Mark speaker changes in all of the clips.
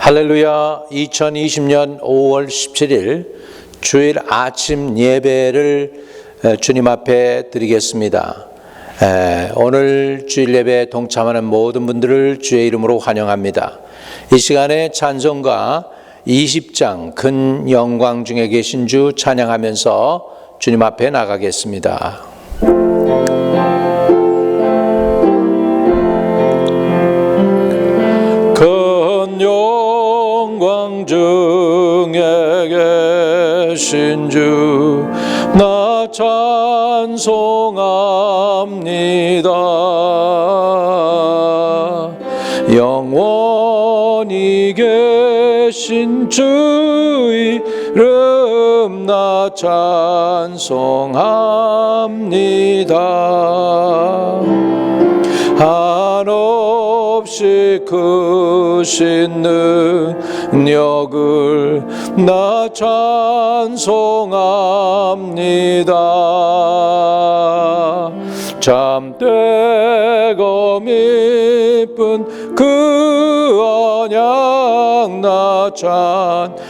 Speaker 1: 할렐루야. 2020년 5월 17일 주일 아침 예배를 주님 앞에 드리겠습니다. 오늘 주일 예배에 동참하는 모든 분들을 주의 이름으로 환영합니다. 이 시간에 찬송가 20장 큰 영광 중에 계신 주 찬양하면서 주님 앞에 나가겠습니다. 큰 영광 중에 계신 주 나 찬송합니다. 영원히 계신 주 이름 나 찬송합니다. 한없이 크신 능력을 나 찬송합니다. 참되고 미쁜 그 언약 나 찬송합니다.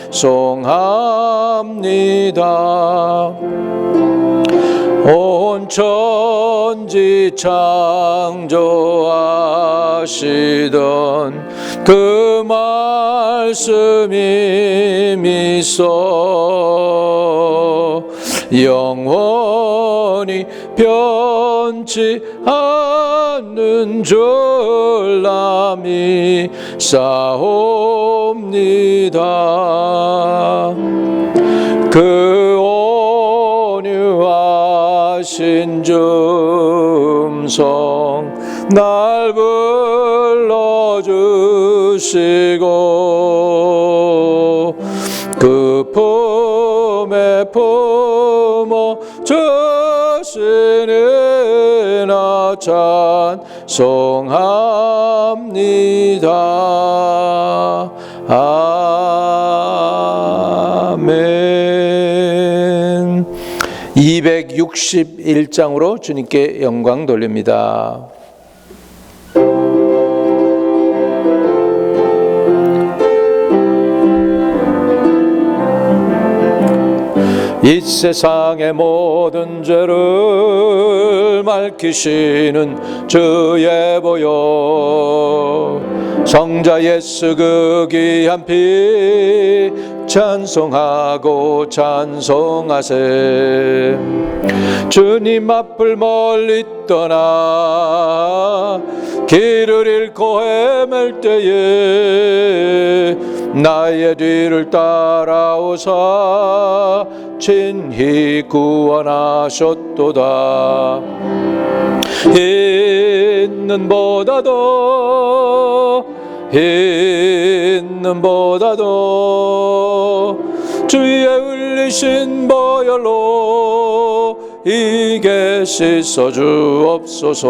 Speaker 1: 온 천지 창조하시던 그 말씀이 미소 영원히 변치 않는 줄 나 믿사옵니다. 그 온유하신 주 음성 날 불러주시고 그 품에 품어 주시니 나 찬송합니다. 아멘. 261장으로 주님께 영광 돌립니다. 이 세상의 모든 죄를 맑히시는 주의 보혈 성자 예수 그 귀한 피 찬송하고 찬송하세. 주님 앞을 멀리 떠나 길을 잃고 헤맬 때에 나의 뒤를 따라오사 친히 구원하셨도다. 있는 보다도 주의 흘리신 보혈로 이게 씻어 주옵소서.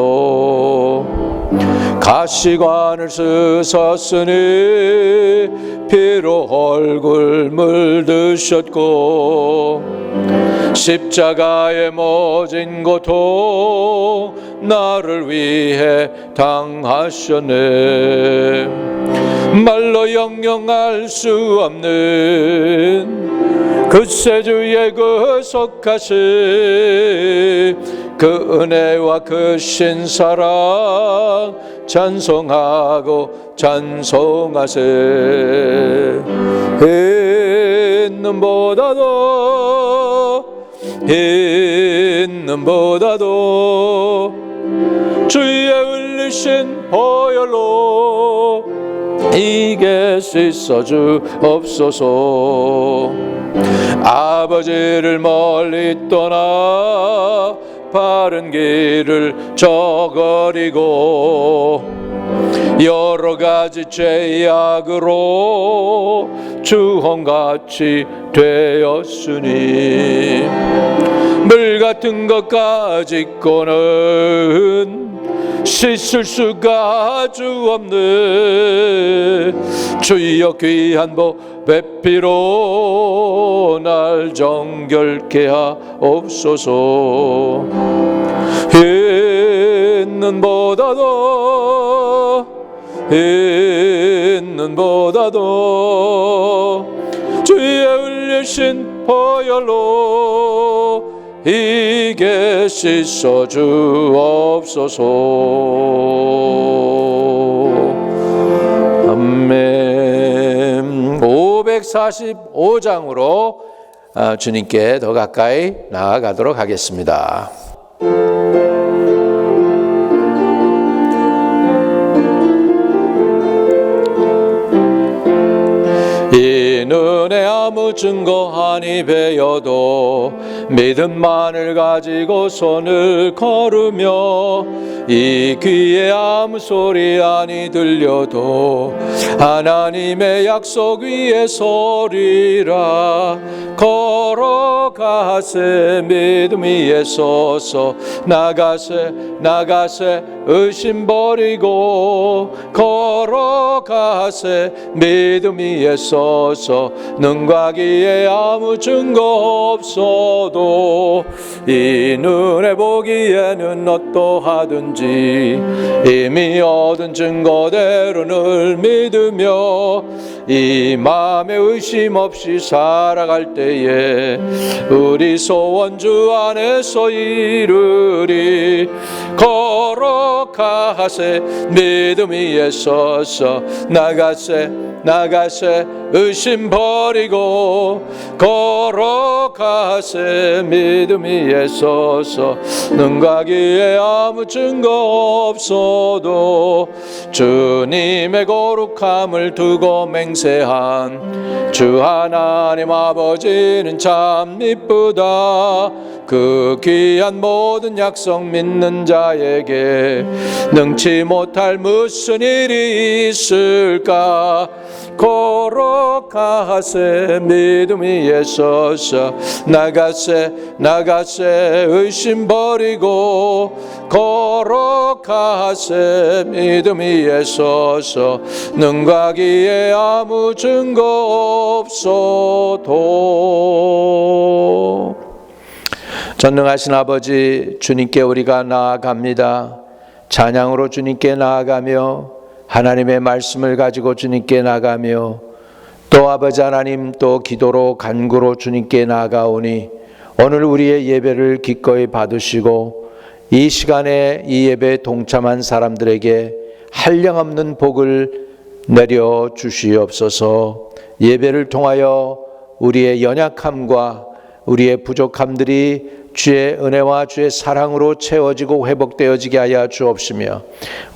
Speaker 1: 가시관을 쓰셨으니 피로 얼굴 물드셨고 십자가의 모진 고통 나를 위해 당하셨네. 말로 영영할 수 없는 그 세주의 그 속하심 그 은혜와 그 신사랑 찬송하고 찬송하세. 있는 보다도 주의 흘리신 보혈로 이게 씻어 주옵소서. 아버지를 멀리 떠나 바른 길을 저버리고 여러 가지 죄악으로 주홍같이 되었으니 물 같은 것 가지고는 씻을 수가 아주 없네. 주여 귀한 보배 피로 날 정결케 하옵소서. 있는 보다도 있는보다도 주의 흘리신 보혈로 이게 씻어 주옵소서. 아멘. 545장으로 주님께 더 가까이 나아가도록 하겠습니다. 이 눈에 아무 증거 아니 배여도 믿음만을 가지고 손을 걸으며 이 귀에 아무 소리 아니 들려도 하나님의 약속 위에 서리라. 걸어가세 믿음 위에 서서 나가세 의심 버리고 걸어가세 믿음 위에 서서 눈과 귀에 아무 증거 없어도 이 눈에 보기에는 어떠하든지 이미 얻은 증거대로 늘 믿으며 이 마음에 의심 없이 살아갈 때에 우리 소원 주 안에서 이루리. 걸어가세 믿음 위에 서서 나가세 의심 버리고 걸어가세 믿음 위에 서서 눈과 귀에 아무 증거 없어도 주님의 거룩함을 두고 맹세한 주 하나님 아버지는 참 이쁘다. 그 귀한 모든 약속 믿는 자에게 능치 못할 무슨 일이 있을까. 걸어가세 믿음 위에 서서 나가세 의심 버리고 걸어가세 믿음 위에 서서 눈과 귀에 아무 증거 없어도. 전능하신 아버지, 주님께 우리가 나아갑니다. 찬양으로 주님께 나아가며 하나님의 말씀을 가지고 주님께 나아가며 또 아버지 하나님 또 기도로 간구로 주님께 나아가오니 오늘 우리의 예배를 기꺼이 받으시고 이 시간에 이 예배에 동참한 사람들에게 한량없는 복을 내려 주시옵소서. 예배를 통하여 우리의 연약함과 우리의 부족함들이 주의 은혜와 주의 사랑으로 채워지고 회복되어지게 하여 주옵시며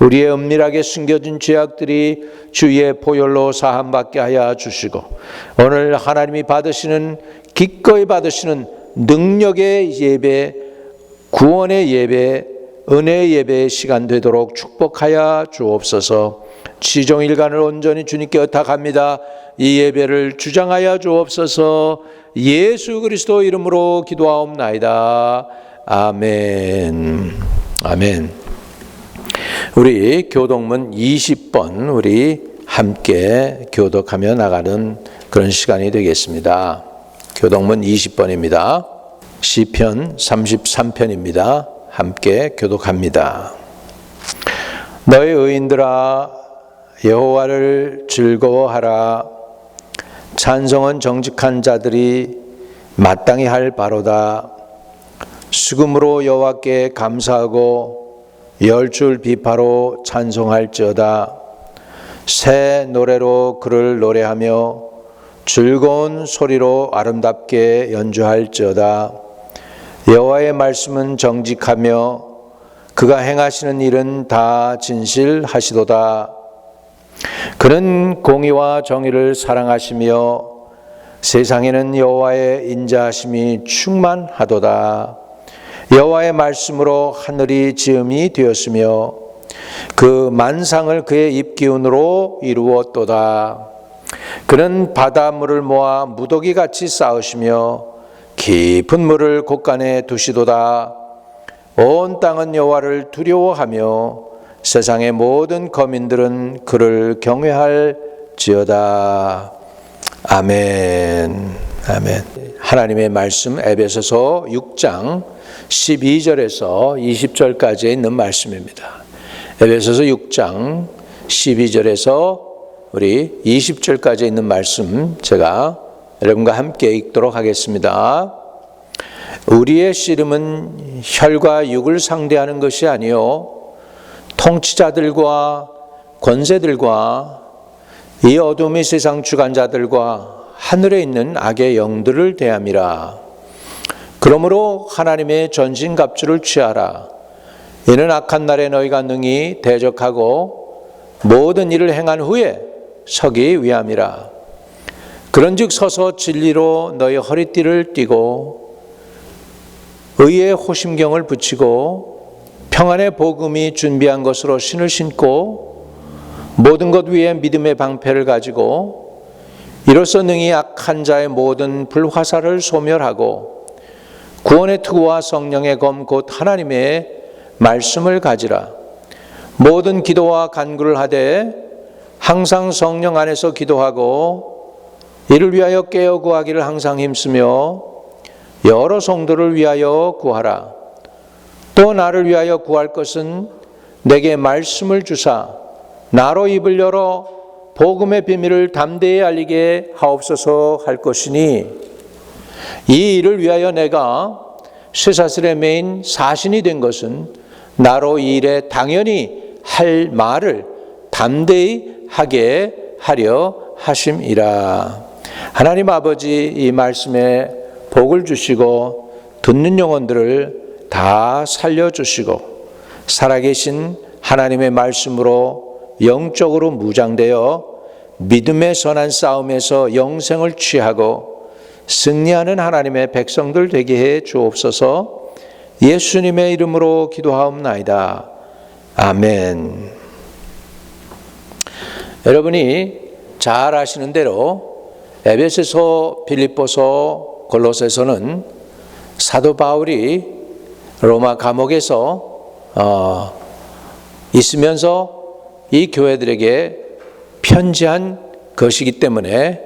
Speaker 1: 우리의 은밀하게 숨겨진 죄악들이 주의 보혈로 사함받게 하여 주시고 오늘 하나님이 받으시는 기꺼이 받으시는 능력의 예배, 구원의 예배, 은혜의 예배의 시간 되도록 축복하여 주옵소서. 지종일간을 온전히 주님께 의탁합니다. 이 예배를 주장하여 주옵소서. 예수 그리스도 이름으로 기도하옵나이다. 아멘. 아멘. 우리 교독문 20번 우리 함께 교독하며 나가는 그런 시간이 되겠습니다. 교독문 20번입니다. 시편 33편입니다. 함께 교독합니다. 너희 의인들아 여호와를 즐거워하라. 찬송은 정직한 자들이 마땅히 할 바로다. 수금으로 여호와께 감사하고 열줄 비파로 찬송할지어다. 새 노래로 그를 노래하며 즐거운 소리로 아름답게 연주할지어다. 여호와의 말씀은 정직하며 그가 행하시는 일은 다 진실하시도다. 그는 공의와 정의를 사랑하시며 세상에는 여호와의 인자하심이 충만하도다. 여호와의 말씀으로 하늘이 지음이 되었으며 그 만상을 그의 입기운으로 이루었도다. 그는 바닷물을 모아 무더기같이 쌓으시며 깊은 물을 곳간에 두시도다. 온 땅은 여호와를 두려워하며 세상의 모든 거민들은 그를 경외할지어다. 아멘. 아멘. 하나님의 말씀 에베소서 6장 12절에서 20절까지 있는 말씀입니다. 에베소서 6장 12절에서 우리 20절까지 있는 말씀 제가 여러분과 함께 읽도록 하겠습니다. 우리의 씨름은 혈과 육을 상대하는 것이 아니요 통치자들과 권세들과 이 어둠의 세상 주관자들과 하늘에 있는 악의 영들을 대함이라. 그러므로 하나님의 전신갑주를 취하라. 이는 악한 날에 너희가 능히 대적하고 모든 일을 행한 후에 서기 위함이라. 그런즉 서서 진리로 너희 허리띠를 띠고 의의 호심경을 붙이고 평안의 복음이 준비한 것으로 신을 신고 모든 것 위에 믿음의 방패를 가지고 이로써 능히 악한 자의 모든 불화살을 소멸하고 구원의 투구와 성령의 검 곧 하나님의 말씀을 가지라. 모든 기도와 간구를 하되 항상 성령 안에서 기도하고 이를 위하여 깨어 구하기를 항상 힘쓰며 여러 성도를 위하여 구하라. 또 나를 위하여 구할 것은 내게 말씀을 주사 나로 입을 열어 복음의 비밀을 담대히 알리게 하옵소서 할 것이니 이 일을 위하여 내가 쇠사슬에 매인 사신이 된 것은 나로 이 일에 당연히 할 말을 담대히 하게 하려 하심이라. 하나님 아버지, 이 말씀에 복을 주시고 듣는 영혼들을 다 살려주시고 살아계신 하나님의 말씀으로 영적으로 무장되어 믿음의 선한 싸움에서 영생을 취하고 승리하는 하나님의 백성들 되게 해 주옵소서. 예수님의 이름으로 기도하옵나이다. 아멘. 여러분이 잘 아시는 대로 에베소서, 빌립보서, 골로새서는 사도 바울이 로마 감옥에서 있으면서 이 교회들에게 편지한 것이기 때문에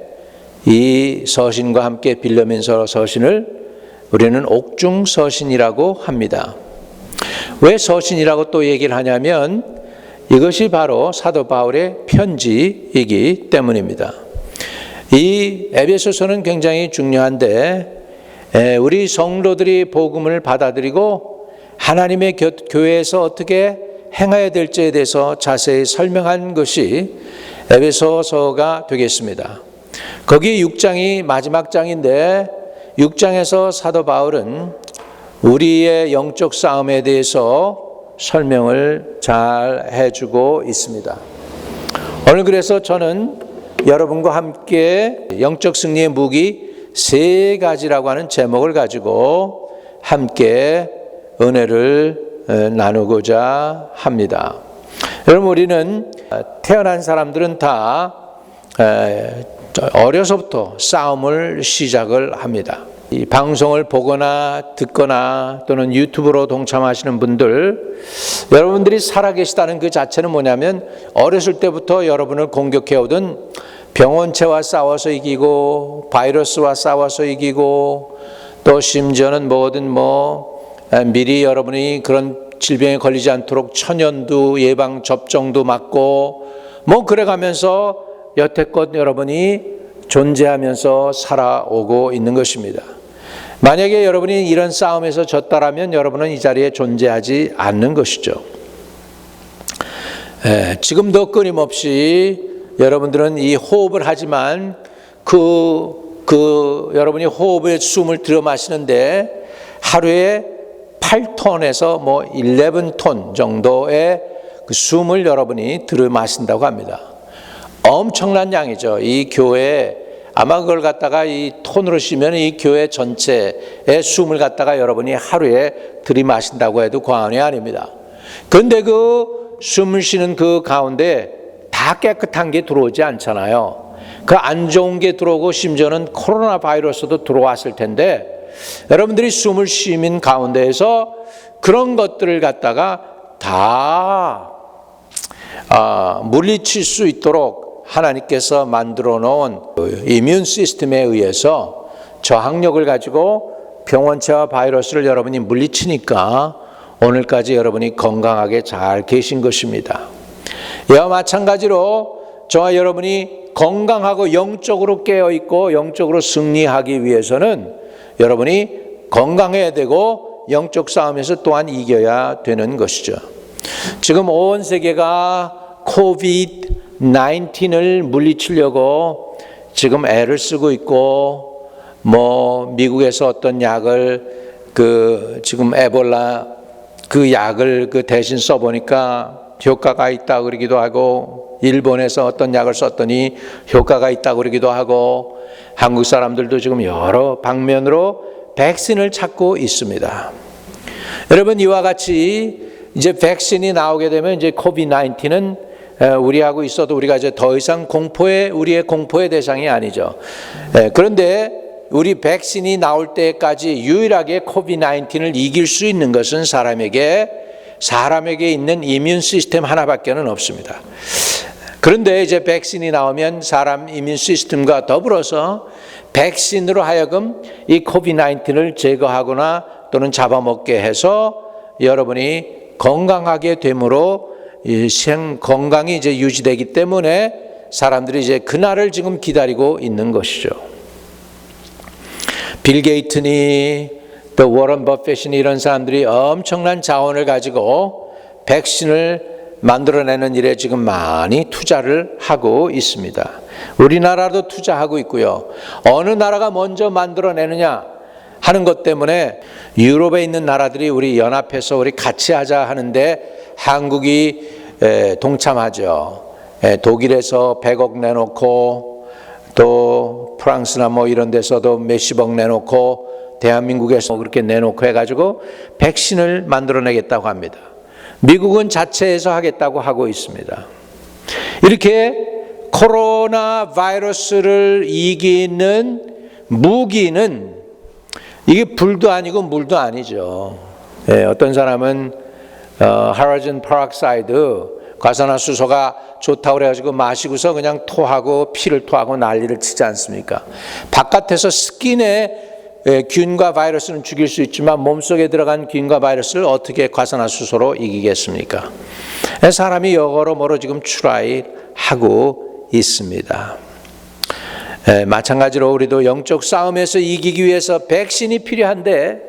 Speaker 1: 이 서신과 함께 빌레몬서 서신을 우리는 옥중서신이라고 합니다. 왜 서신이라고 또 얘기를 하냐면 이것이 바로 사도 바울의 편지이기 때문입니다. 이 에베소서는 굉장히 중요한데 우리 성도들이 복음을 받아들이고 하나님의 교회에서 어떻게 행해야 될지에 대해서 자세히 설명한 것이 에베소서가 되겠습니다. 거기 6장이 마지막 장인데 6장에서 사도 바울은 우리의 영적 싸움에 대해서 설명을 잘 해주고 있습니다. 오늘 그래서 저는 여러분과 함께 영적 승리의 무기 3가지라고 하는 제목을 가지고 함께 은혜를 나누고자 합니다. 여러분, 우리는 태어난 사람들은 다 어려서부터 싸움을 시작을 합니다. 이 방송을 보거나 듣거나 또는 유튜브로 동참하시는 분들, 여러분들이 살아계시다는 그 자체는 뭐냐면 어렸을 때부터 여러분을 공격해오던 병원체와 싸워서 이기고 바이러스와 싸워서 이기고 또 심지어는 뭐든 미리 여러분이 그런 질병에 걸리지 않도록 천연두 예방 접종도 맞고 그래가면서 여태껏 여러분이 존재하면서 살아오고 있는 것입니다. 만약에 여러분이 이런 싸움에서 졌다라면 여러분은 이 자리에 존재하지 않는 것이죠. 지금도 끊임없이 여러분들은 이 호흡을 하지만 여러분이 호흡에 숨을 들여 마시는데 하루에 8톤에서 11톤 정도의 그 숨을 여러분이 들여 마신다고 합니다. 엄청난 양이죠. 이 교회 아마 그걸 갖다가 이 톤으로 쉬면 이 교회 전체의 숨을 갖다가 여러분이 하루에 들이마신다고 해도 과언이 아닙니다. 그런데 그 숨을 쉬는 그 가운데 다 깨끗한 게 들어오지 않잖아요. 그 안 좋은 게 들어오고 심지어는 코로나 바이러스도 들어왔을 텐데 여러분들이 숨을 쉬는 가운데에서 그런 것들을 갖다가 다 물리칠 수 있도록 하나님께서 만들어 놓은 이뮨 시스템에 의해서 저항력을 가지고 병원체와 바이러스를 여러분이 물리치니까 오늘까지 여러분이 건강하게 잘 계신 것입니다. 이와 마찬가지로 저와 여러분이 건강하고 영적으로 깨어있고 영적으로 승리하기 위해서는 여러분이 건강해야 되고 영적 싸움에서 또한 이겨야 되는 것이죠. 지금 온 세계가 COVID-19을 물리치려고 지금 애를 쓰고 있고, 미국에서 어떤 약을 지금 에볼라 그 약을 대신 써보니까 효과가 있다 그러기도 하고, 일본에서 어떤 약을 썼더니 효과가 있다 그러기도 하고, 한국 사람들도 지금 여러 방면으로 백신을 찾고 있습니다. 여러분, 이와 같이 이제 백신이 나오게 되면 이제 COVID-19는 우리하고 있어도 우리가 이제 더 이상 우리의 공포의 대상이 아니죠. 그런데 우리 백신이 나올 때까지 유일하게 COVID-19을 이길 수 있는 것은 사람에게 있는 이뮨 시스템 하나밖에는 없습니다. 그런데 이제 백신이 나오면 사람 이뮨 시스템과 더불어서 백신으로 하여금 이 COVID-19을 제거하거나 또는 잡아먹게 해서 여러분이 건강하게 됨으로 건강이 이제 유지되기 때문에 사람들이 이제 그날을 지금 기다리고 있는 것이죠. 빌 게이트니 또 워런 버핏이니 이런 사람들이 엄청난 자원을 가지고 백신을 만들어내는 일에 지금 많이 투자를 하고 있습니다. 우리나라도 투자하고 있고요. 어느 나라가 먼저 만들어내느냐 하는 것 때문에 유럽에 있는 나라들이 우리 연합해서 우리 같이 하자 하는데 한국이 동참하죠. 독일에서 100억 내놓고 또 프랑스나 이런 데서도 몇십억 내놓고 대한민국에서 그렇게 내놓고 해가지고 백신을 만들어내겠다고 합니다. 미국은 자체에서 하겠다고 하고 있습니다. 이렇게 코로나 바이러스를 이기는 무기는 이게 불도 아니고 물도 아니죠. 어떤 사람은 하이드로젠 페락사이드 과산화수소가 좋다고 그래가지고 마시고서 그냥 토하고 피를 토하고 난리를 치지 않습니까? 바깥에서 스킨에 균과 바이러스는 죽일 수 있지만 몸속에 들어간 균과 바이러스를 어떻게 과산화수소로 이기겠습니까? 사람이 여러모로 지금 트라이하고 있습니다. 마찬가지로 우리도 영적 싸움에서 이기기 위해서 백신이 필요한데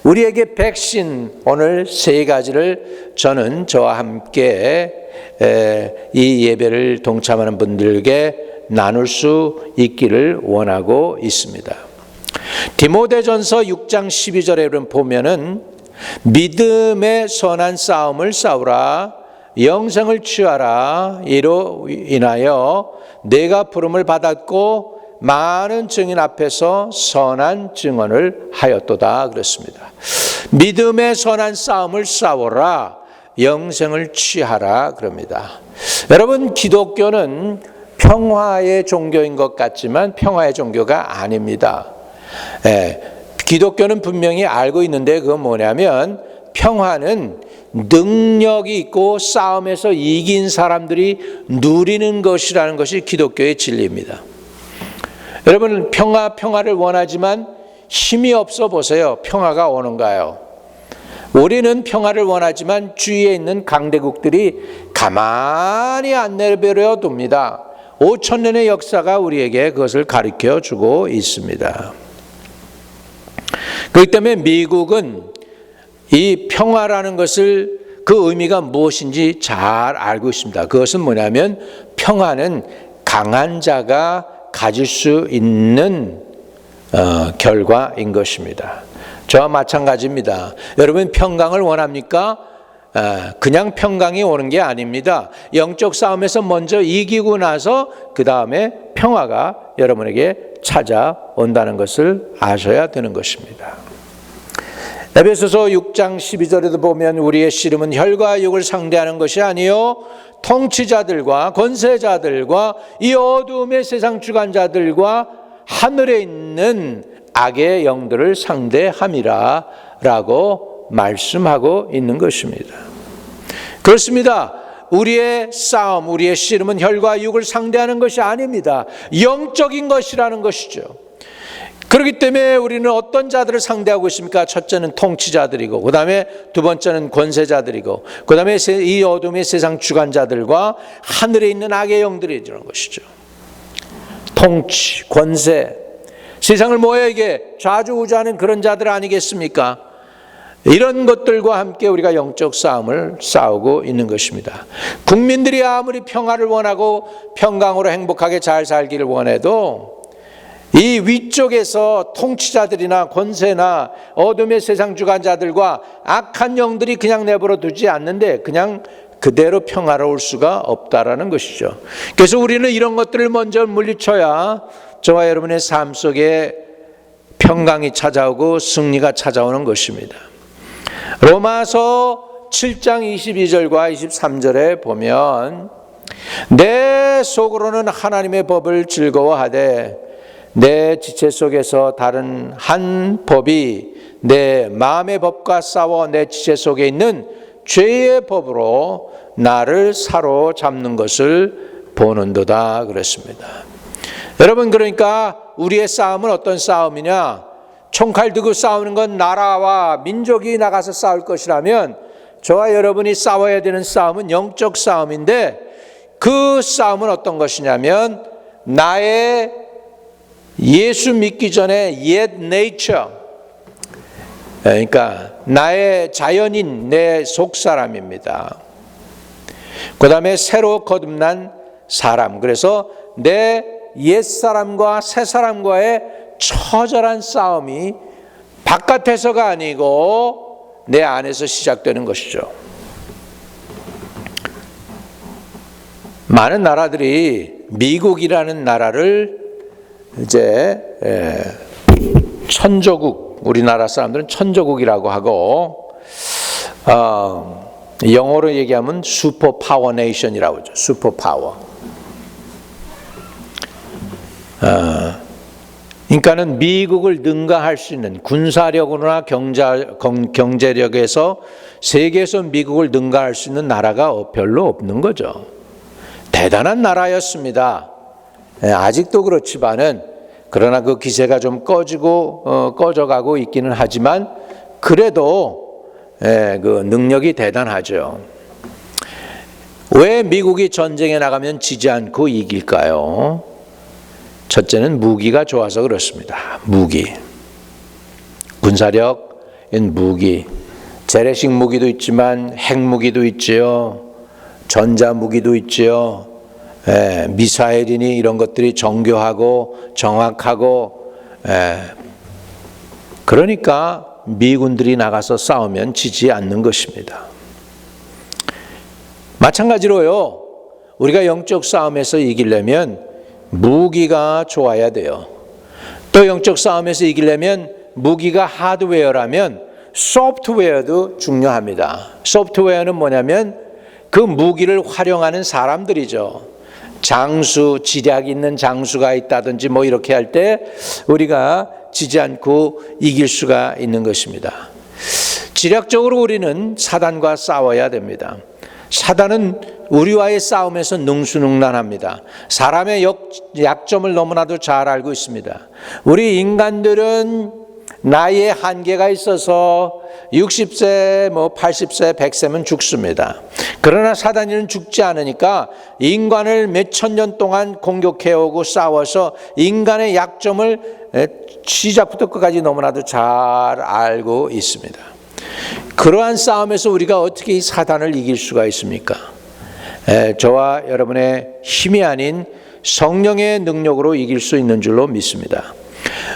Speaker 1: 우리에게 백신 오늘 세 가지를 저와 함께 이 예배를 동참하는 분들에게 나눌 수 있기를 원하고 있습니다. 디모데전서 6장 12절에 보면은 믿음의 선한 싸움을 싸우라, 영생을 취하라, 이로 인하여 내가 부름을 받았고 많은 증인 앞에서 선한 증언을 하였도다 그랬습니다. 믿음의 선한 싸움을 싸워라, 영생을 취하라 그럽니다. 여러분, 기독교는 평화의 종교인 것 같지만 평화의 종교가 아닙니다. 기독교는 분명히 알고 있는데 그건 뭐냐면 평화는 능력이 있고 싸움에서 이긴 사람들이 누리는 것이라는 것이 기독교의 진리입니다. 여러분, 평화를 원하지만 힘이 없어 보세요. 평화가 오는가요? 우리는 평화를 원하지만 주위에 있는 강대국들이 가만히 안 내버려 둡니다. 5,000년의 역사가 우리에게 그것을 가르쳐 주고 있습니다. 그렇기 때문에 미국은 이 평화라는 것을 그 의미가 무엇인지 잘 알고 있습니다. 그것은 뭐냐면 평화는 강한 자가 가질 수 있는 결과인 것입니다. 저와 마찬가지입니다. 여러분, 평강을 원합니까? 그냥 평강이 오는 게 아닙니다. 영적 싸움에서 먼저 이기고 나서 그 다음에 평화가 여러분에게 찾아온다는 것을 아셔야 되는 것입니다. 에베소서 6장 12절에도 보면 우리의 씨름은 혈과 육을 상대하는 것이 아니요 통치자들과 권세자들과 이 어두움의 세상 주관자들과 하늘에 있는 악의 영들을 상대함이라 라고 말씀하고 있는 것입니다. 그렇습니다. 우리의 싸움, 우리의 씨름은 혈과 육을 상대하는 것이 아닙니다. 영적인 것이라는 것이죠. 그렇기 때문에 우리는 어떤 자들을 상대하고 있습니까? 첫째는 통치자들이고, 그 다음에 두 번째는 권세자들이고, 그 다음에 이 어둠의 세상 주관자들과 하늘에 있는 악의 영들이라는 것이죠. 통치, 권세, 세상을 모여에게 좌주우지하는 그런 자들 아니겠습니까? 이런 것들과 함께 우리가 영적 싸움을 싸우고 있는 것입니다. 국민들이 아무리 평화를 원하고 평강으로 행복하게 잘 살기를 원해도 이 위쪽에서 통치자들이나 권세나 어둠의 세상 주관자들과 악한 영들이 그냥 내버려 두지 않는데 그냥 그대로 평화로울 수가 없다라는 것이죠. 그래서 우리는 이런 것들을 먼저 물리쳐야 저와 여러분의 삶 속에 평강이 찾아오고 승리가 찾아오는 것입니다. 로마서 7장 22절과 23절에 보면 내 속으로는 하나님의 법을 즐거워하되 내 지체 속에서 다른 한 법이 내 마음의 법과 싸워 내 지체 속에 있는 죄의 법으로 나를 사로잡는 것을 보는도다 그랬습니다. 여러분, 그러니까 우리의 싸움은 어떤 싸움이냐? 총칼 들고 싸우는 건 나라와 민족이 나가서 싸울 것이라면 저와 여러분이 싸워야 되는 싸움은 영적 싸움인데 그 싸움은 어떤 것이냐면 나의 예수 믿기 전에 옛 네이처, 그러니까 나의 자연인 내 속사람입니다. 그 다음에 새로 거듭난 사람, 그래서 내 옛사람과 새사람과의 처절한 싸움이 바깥에서가 아니고 내 안에서 시작되는 것이죠. 많은 나라들이 미국이라는 나라를 이제 천조국, 우리나라 사람들은 천조국이라고 하고 영어로 얘기하면 슈퍼 파워 네이션이라고 하죠. 슈퍼 파워. 그러니까는 미국을 능가할 수 있는 군사력으로나 경제력에서 세계에서 미국을 능가할 수 있는 나라가 별로 없는 거죠. 대단한 나라였습니다. 아직도 그렇지만은 그러나 그 기세가 좀 꺼져가고 있기는 하지만 그래도 그 능력이 대단하죠. 왜 미국이 전쟁에 나가면 지지 않고 이길까요? 첫째는 무기가 좋아서 그렇습니다. 무기, 군사력인 무기, 재래식 무기도 있지만 핵무기도 있지요. 전자무기도 있지요. 미사일이니 이런 것들이 정교하고 정확하고, 그러니까 미군들이 나가서 싸우면 지지 않는 것입니다. 마찬가지로요, 우리가 영적 싸움에서 이기려면 무기가 좋아야 돼요. 또 영적 싸움에서 이기려면 무기가 하드웨어라면 소프트웨어도 중요합니다. 소프트웨어는 뭐냐면 그 무기를 활용하는 사람들이죠. 장수, 지략 있는 장수가 있다든지 뭐 이렇게 할 때 우리가 지지 않고 이길 수가 있는 것입니다. 지략적으로 우리는 사단과 싸워야 됩니다. 사단은 우리와의 싸움에서 능수능란합니다. 사람의 약점을 너무나도 잘 알고 있습니다. 우리 인간들은 나이의 한계가 있어서 60세, 80세, 100세면 죽습니다. 그러나 사단이는 죽지 않으니까 인간을 몇천 년 동안 공격해오고 싸워서 인간의 약점을 시작부터 끝까지 너무나도 잘 알고 있습니다. 그러한 싸움에서 우리가 어떻게 이 사단을 이길 수가 있습니까? 저와 여러분의 힘이 아닌 성령의 능력으로 이길 수 있는 줄로 믿습니다.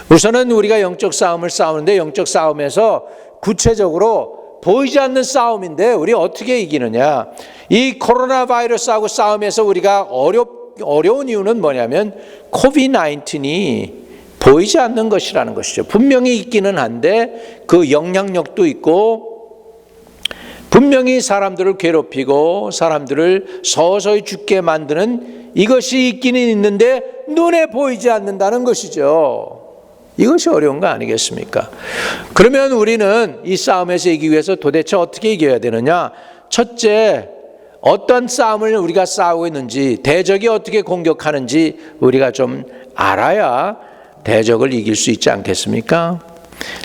Speaker 1: 우선은 우리가 영적 싸움을 싸우는데 영적 싸움에서 구체적으로 보이지 않는 싸움인데 우리 어떻게 이기느냐? 이 코로나 바이러스하고 싸움에서 우리가 어려운 이유는 뭐냐면 코비드-19이 보이지 않는 것이라는 것이죠. 분명히 있기는 한데 그 영향력도 있고 분명히 사람들을 괴롭히고 사람들을 서서히 죽게 만드는 이것이 있기는 있는데 눈에 보이지 않는다는 것이죠. 이것이 어려운 거 아니겠습니까? 그러면 우리는 이 싸움에서 이기기 위해서 도대체 어떻게 이겨야 되느냐? 첫째, 어떤 싸움을 우리가 싸우고 있는지, 대적이 어떻게 공격하는지 우리가 좀 알아야 대적을 이길 수 있지 않겠습니까?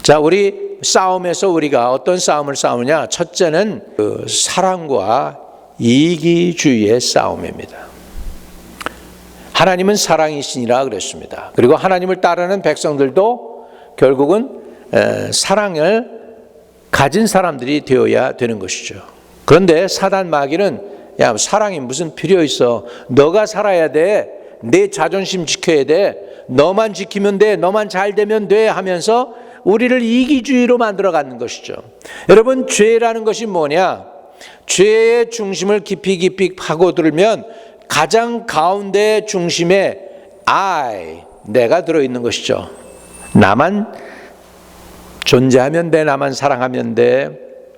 Speaker 1: 자, 우리 싸움에서 우리가 어떤 싸움을 싸우느냐? 첫째는 사랑과 이기주의의 싸움입니다. 하나님은 사랑이시니라 그랬습니다. 그리고 하나님을 따르는 백성들도 결국은 사랑을 가진 사람들이 되어야 되는 것이죠. 그런데 사단 마귀는 야, 사랑이 무슨 필요 있어? 너가 살아야 돼. 내 자존심 지켜야 돼. 너만 지키면 돼. 너만 잘 되면 돼 하면서 우리를 이기주의로 만들어 가는 것이죠. 여러분, 죄라는 것이 뭐냐? 죄의 중심을 깊이 파고들면 가장 가운데 중심에 내가 들어있는 것이죠. 나만 존재하면 돼. 나만 사랑하면 돼.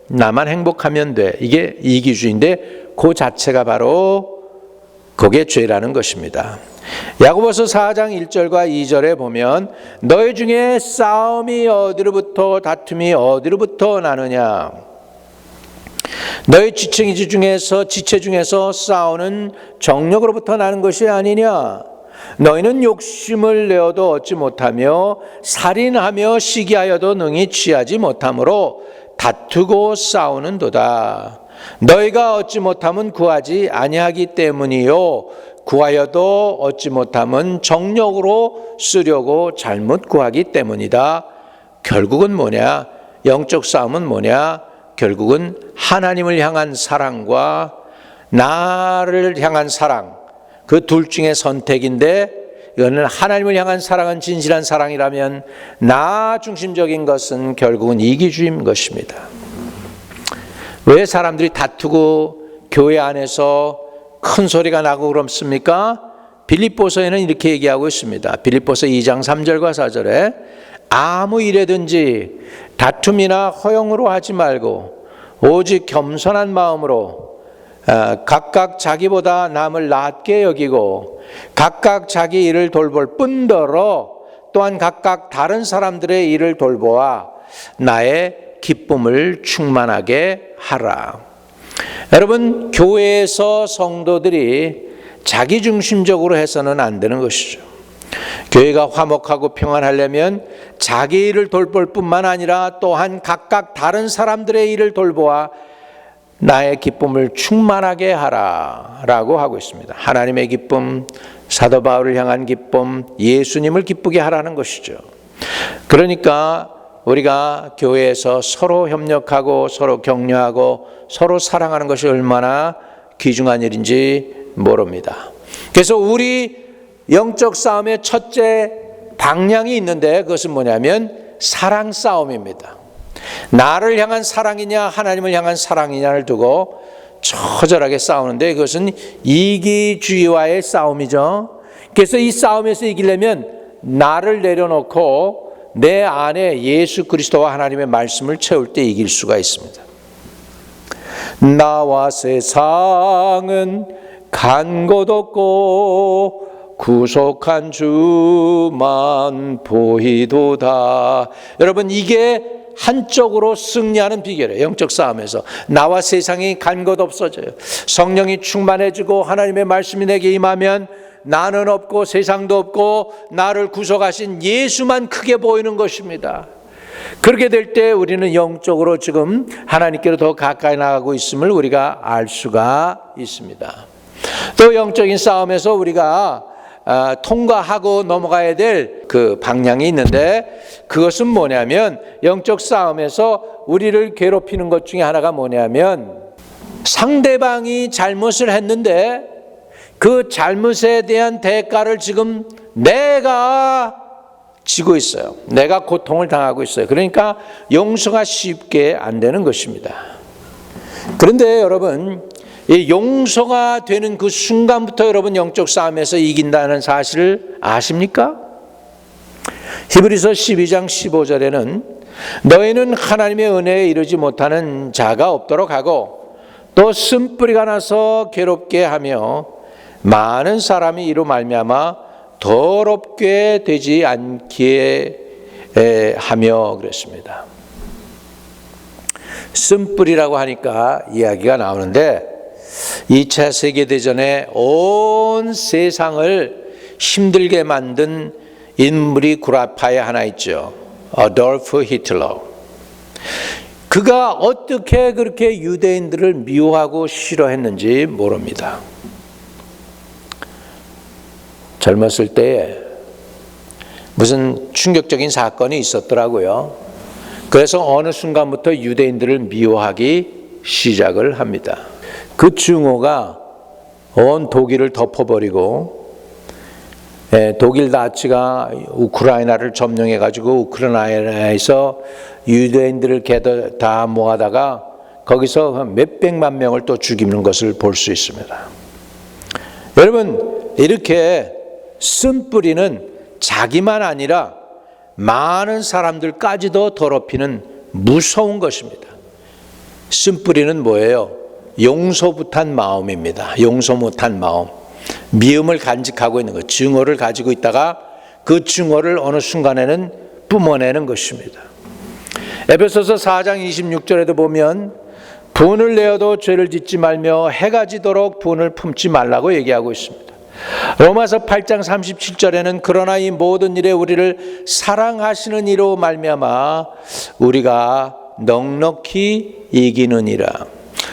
Speaker 1: 나만 행복하면 돼. 이게 이기주의인데 그 자체가 바로 그게 죄라는 것입니다. 야고보서 4장 1절과 2절에 보면 너희 중에 싸움이 어디로부터 다툼이 어디로부터 나느냐? 너희 지체 중에서 싸우는 정력으로부터 나는 것이 아니냐? 너희는 욕심을 내어도 얻지 못하며 살인하며 시기하여도 능히 취하지 못하므로 다투고 싸우는도다. 너희가 얻지 못함은 구하지 아니하기 때문이요 구하여도 얻지 못함은 정력으로 쓰려고 잘못 구하기 때문이다. 결국은 뭐냐? 영적 싸움은 뭐냐? 결국은 하나님을 향한 사랑과 나를 향한 사랑, 그 둘 중에 선택인데, 이거는 하나님을 향한 사랑은 진실한 사랑이라면 나 중심적인 것은 결국은 이기주의인 것입니다. 왜 사람들이 다투고 교회 안에서 큰 소리가 나고 그렇습니까? 빌립보서에는 이렇게 얘기하고 있습니다. 빌립보서 2장 3절과 4절에 아무 일에든지 다툼이나 허용으로 하지 말고 오직 겸손한 마음으로 각각 자기보다 남을 낮게 여기고 각각 자기 일을 돌볼 뿐더러 또한 각각 다른 사람들의 일을 돌보아 나의 기쁨을 충만하게 하라. 여러분, 교회에서 성도들이 자기중심적으로 해서는 안 되는 것이죠. 교회가 화목하고 평안하려면 자기 일을 돌볼 뿐만 아니라 또한 각각 다른 사람들의 일을 돌보아 나의 기쁨을 충만하게 하라 라고 하고 있습니다. 하나님의 기쁨, 사도 바울을 향한 기쁨, 예수님을 기쁘게 하라는 것이죠. 그러니까 우리가 교회에서 서로 협력하고 서로 격려하고 서로 사랑하는 것이 얼마나 귀중한 일인지 모릅니다. 그래서 우리 영적 싸움의 첫째 방향이 있는데 그것은 뭐냐면 사랑 싸움입니다. 나를 향한 사랑이냐 하나님을 향한 사랑이냐를 두고 처절하게 싸우는데 그것은 이기주의와의 싸움이죠. 그래서 이 싸움에서 이기려면 나를 내려놓고 내 안에 예수 그리스도와 하나님의 말씀을 채울 때 이길 수가 있습니다. 나와 세상은 간 곳 없고 구속한 주만 보이도다. 여러분, 이게 한쪽으로 승리하는 비결이에요. 영적 싸움에서 나와 세상이 간 곳 없어져요. 성령이 충만해지고 하나님의 말씀이 내게 임하면 나는 없고 세상도 없고 나를 구속하신 예수만 크게 보이는 것입니다. 그렇게 될 때 우리는 영적으로 지금 하나님께로 더 가까이 나가고 있음을 우리가 알 수가 있습니다. 또 영적인 싸움에서 우리가 통과하고 넘어가야 될 그 방향이 있는데 그것은 뭐냐면 영적 싸움에서 우리를 괴롭히는 것 중에 하나가 뭐냐면 상대방이 잘못을 했는데 그 잘못에 대한 대가를 지금 내가 지고 있어요. 내가 고통을 당하고 있어요. 그러니까 용서가 쉽게 안 되는 것입니다. 그런데 여러분, 이 용서가 되는 그 순간부터 여러분 영적 싸움에서 이긴다는 사실을 아십니까? 히브리서 12장 15절에는 너희는 하나님의 은혜에 이르지 못하는 자가 없도록 하고 또 쓴뿌리가 나서 괴롭게 하며 많은 사람이 이로 말미암아 더럽게 되지 않게 하며 그랬습니다. 쓴뿌리라고 하니까 이야기가 나오는데 2차 세계대전에 온 세상을 힘들게 만든 인물이 구라파에 하나 있죠. 어돌프 히틀러. 그가 어떻게 그렇게 유대인들을 미워하고 싫어했는지 모릅니다. 젊었을 때에 무슨 충격적인 사건이 있었더라고요. 그래서 어느 순간부터 유대인들을 미워하기 시작을 합니다. 그 증오가 온 독일을 덮어버리고, 독일 나치가 우크라이나를 점령해가지고 우크라이나에서 유대인들을 다 모아다가 거기서 몇백만 명을 또 죽이는 것을 볼 수 있습니다. 여러분, 이렇게 쓴뿌리는 자기만 아니라 많은 사람들까지도 더럽히는 무서운 것입니다. 쓴뿌리는 뭐예요? 용서 못한 마음입니다. 용서 못한 마음. 미움을 간직하고 있는 것, 증오를 가지고 있다가 그 증오를 어느 순간에는 뿜어내는 것입니다. 에베소서 4장 26절에도 보면 분을 내어도 죄를 짓지 말며 해가 지도록 분을 품지 말라고 얘기하고 있습니다. 로마서 8장 37절에는 그러나 이 모든 일에 우리를 사랑하시는 이로 말미암아 우리가 넉넉히 이기느니라.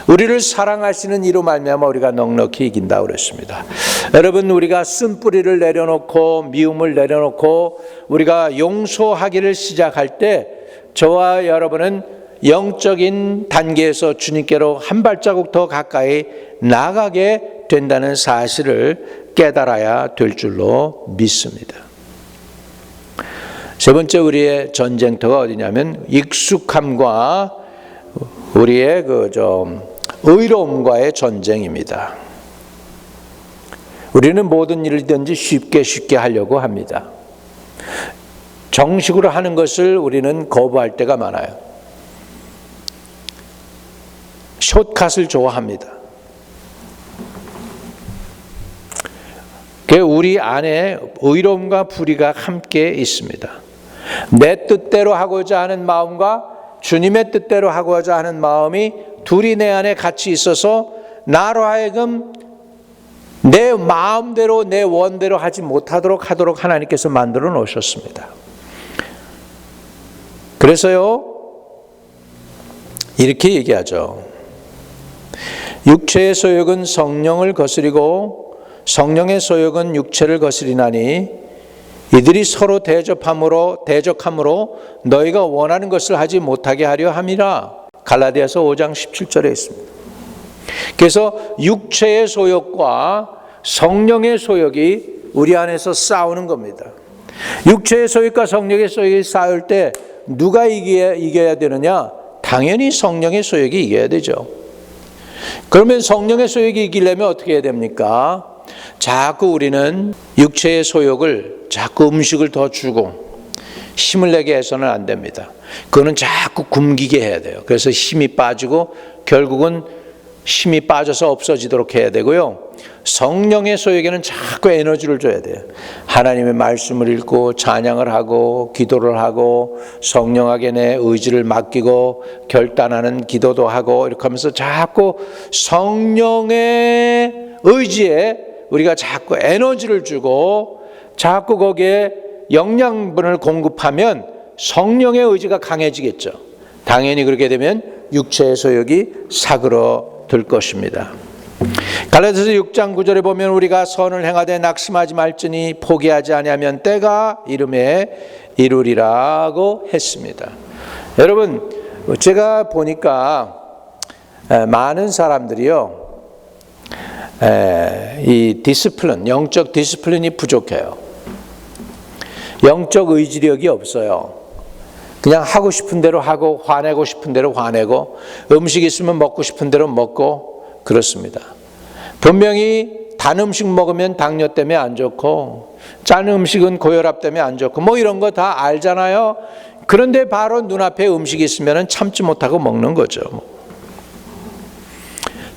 Speaker 1: 우리를 사랑하시는 이로 말미암아 우리가 넉넉히 이긴다 그랬습니다. 여러분, 우리가 쓴뿌리를 내려놓고 미움을 내려놓고 우리가 용서하기를 시작할 때 저와 여러분은 영적인 단계에서 주님께로 한 발자국 더 가까이 나가게 된다는 사실을 깨달아야 될 줄로 믿습니다. 세 번째 우리의 전쟁터가 어디냐면 익숙함과 우리의 의로움과의 전쟁입니다. 우리는 모든 일이든지 쉽게 하려고 합니다. 정식으로 하는 것을 우리는 거부할 때가 많아요. 숏컷을 좋아합니다. 우리 안에 의로움과 불의가 함께 있습니다. 내 뜻대로 하고자 하는 마음과 주님의 뜻대로 하고자 하는 마음이 둘이 내 안에 같이 있어서 나로 하여금 내 마음대로 내 원대로 하지 못하도록 하도록 하나님께서 만들어 놓으셨습니다. 그래서요, 이렇게 얘기하죠. 육체의 소욕은 성령을 거스리고 성령의 소욕은 육체를 거스리나니 이들이 서로 대적함으로 너희가 원하는 것을 하지 못하게 하려 함이라. 갈라디아서 5장 17절에 있습니다. 그래서 육체의 소욕과 성령의 소욕이 우리 안에서 싸우는 겁니다. 육체의 소욕과 성령의 소욕이 싸울 때 누가 이겨야 되느냐? 당연히 성령의 소욕이 이겨야 되죠. 그러면 성령의 소욕이 이기려면 어떻게 해야 됩니까? 자꾸 우리는 육체의 소욕을 자꾸 음식을 더 주고 힘을 내게 해서는 안 됩니다. 그거는 자꾸 굶기게 해야 돼요. 그래서 힘이 빠지고 결국은 힘이 빠져서 없어지도록 해야 되고요. 성령의 소욕에는 자꾸 에너지를 줘야 돼요. 하나님의 말씀을 읽고 찬양을 하고 기도를 하고 성령에게 내 의지를 맡기고 결단하는 기도도 하고 이렇게 하면서 자꾸 성령의 의지에 우리가 자꾸 에너지를 주고 자꾸 거기에 영양분을 공급하면 성령의 의지가 강해지겠죠. 당연히 그렇게 되면 육체의 소욕이 사그러들 것입니다. 갈라디아서 6장 9절에 보면 우리가 선을 행하되 낙심하지 말지니 포기하지 아니하면 때가 이름에 이루리라고 했습니다. 여러분, 제가 보니까 많은 사람들이요, 이 디스플린, 영적 디스플린이 부족해요. 영적 의지력이 없어요. 그냥 하고 싶은 대로 하고 화내고 싶은 대로 화내고 음식 있으면 먹고 싶은 대로 먹고 그렇습니다. 분명히 단 음식 먹으면 당뇨 때문에 안 좋고 짠 음식은 고혈압 때문에 안 좋고 뭐 이런 거 다 알잖아요. 그런데 바로 눈앞에 음식이 있으면 참지 못하고 먹는 거죠.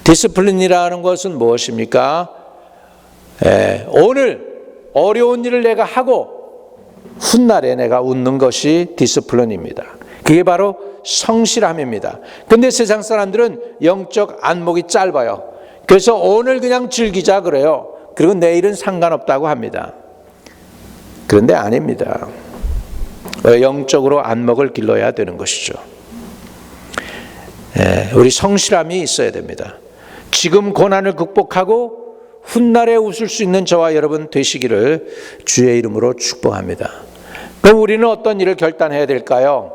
Speaker 1: 디스플린이라는 것은 무엇입니까? 오늘 어려운 일을 내가 하고 훗날에 내가 웃는 것이 디스플린입니다. 그게 바로 성실함입니다. 근데 세상 사람들은 영적 안목이 짧아요. 그래서 오늘 그냥 즐기자 그래요. 그리고 내일은 상관없다고 합니다. 그런데 아닙니다. 영적으로 안목을 길러야 되는 것이죠. 우리 성실함이 있어야 됩니다. 지금 고난을 극복하고 훗날에 웃을 수 있는 저와 여러분 되시기를 주의 이름으로 축복합니다. 그럼 우리는 어떤 일을 결단해야 될까요?